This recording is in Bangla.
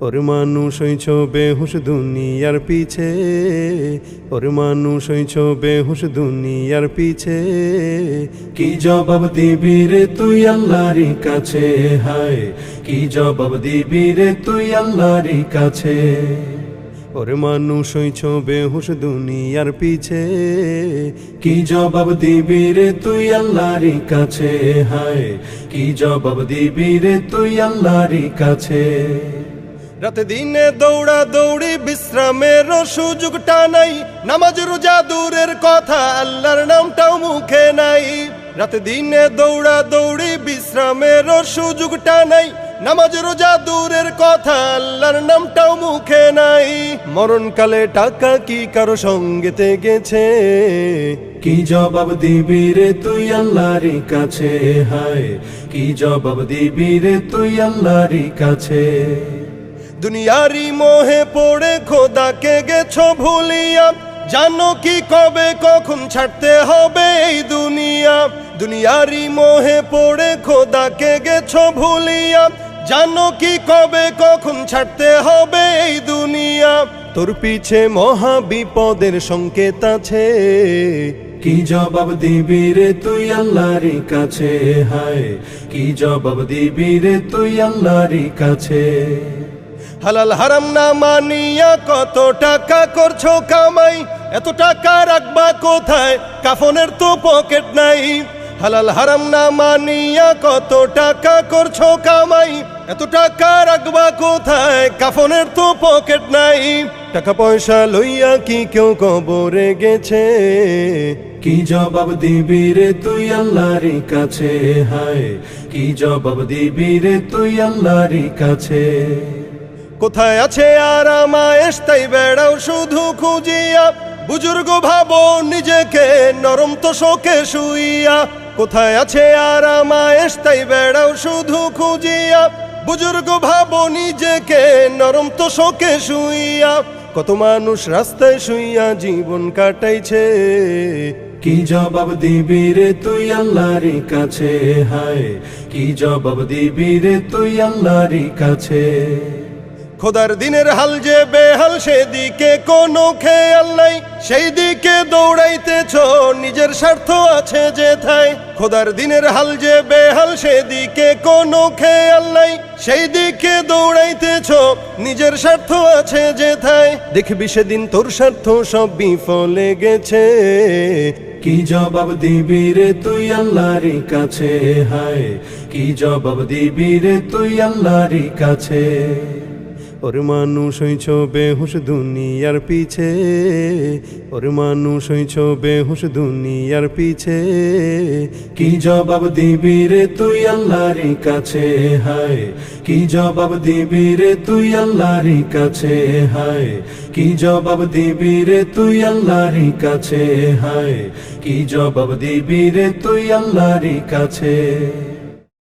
ওরে মানুষ হইছ বেহুশ দুনিয়ার পিছে, ওরে মানুষ হইছ বেহুশ দুনিয়ার পিছে। কি জবাব দিবি রে তুই আল্লাহর কাছে, হায় কি জবাব দিবি রে তুই আল্লাহর কাছে। ওরে মানুষ হইছ বেহুশ দুনিয়ার পিছে, কি জবাব দিবি রে তুই আল্লাহর কাছে, হায় কি জবাব দিবি রে তুই আল্লাহর কাছে। রাতে দিনে দৌড়া দৌড়ি বিশ্রামের সুযোগটা নাই, নামাজ রোজা দূরের কথা আল্লাহর নামটাও মুখে নাই। রাতে দিনে দৌড়া দৌড়ি বিশ্রামের সুযোগটা নাই, নামাজ রোজা দূরের কথা আল্লাহর নামটাও মুখে নাই। মরণকালে টাকা কি কারো সঙ্গেতে গেছে, কি জবাব দিবি রে তুই আল্লাহর কাছে, হায় কি জবাব দিবি রে তুই আল্লাহর কাছে। দুনিয়ারি মোহে পড়ে খোদাকে গেছো ভুলিয়া, জানো কি কবে কখন ছাড়তে হবে এই দুনিয়া। দুনিয়ারি মোহে পড়ে খোদাকে গেছো ভুলিয়া, জানো কি কবে কখন ছাড়তে হবে এই দুনিয়া। তোর পিছে মহা বিপদের সংকেত আছে, কি জবাব দিবি রে তুই আল্লাহর কাছে, হায় কি জবাব দিবি রে তুই আল্লাহর কাছে। হালাল হারাম না মানিয়া কত টাকা করছো কামাই, এত টাকা রাখবা কোথায় কাফনের তো পকেট নাই। হালাল হারাম না মানিয়া কত টাকা করছো কামাই, এত টাকা রাখবা কোথায় কাফনের তো পকেট নাই। টাকা পয়সা লইয়া কি কেউ কবরে গেছে, কি জবাব দিবি রে তুই আল্লাহর কাছে, হায় কি জবাব দিবি রে তুই আল্লাহর কাছে। কোথায় আছে আরাম আয়েশ তাই বেড়াও শুধু খুঁজিয়া, বুজুর্গ ভাবো নিজেকে নরম তো শোকে শুইয়া। কোথায় আছে আরাম আয়েশ তাই বেড়াও শুধু খুঁজিয়া, বুজুর্গ ভাবো নিজেকে নরম তো শোকে শুইয়া। কত মানুষ রাস্তায় শুইয়া জীবন কাটাইছে, কি জবাব দিবি রে তুই আল্লাহর কাছে, হায় কি জবাব দিবি রে তুই আল্লাহর কাছে। খোদার দিনের হাল যে বেহাল সেদিকে কোনো খেয়াল নাই, সেই দিকে দৌড়াইতেছ নিজের স্বার্থ আছে যেথায়। খোদার দিনের হাল যে বেহাল সেদিকে কোনো খেয়াল নাই, সেই দিকে দৌড়াইতেছ নিজের স্বার্থ আছে যেথায়। দেখবি সেদিন তোর স্বার্থ সব বিফলে গেছে, কি জবাব দিবি রে তুই আল্লাহর কাছে, হায় কি জবাব দিবি রে তুই আল্লাহর কাছে। ওরে মানুষ হইছ বেহুশ দুনিয়ার পিছে, ওরে মানুষ হইছ বেহুশ দুনিয়ার পিছে। কি জবাব দিবি রে তুই আল্লাহর কাছে, হায় কি জবাব দিবি রে তুই আল্লাহর কাছে, হায় কি জবাব দিবি রে তুই আল্লাহর কাছে, হায় কি জবাব দিবি রে তুই আল্লাহর কাছে।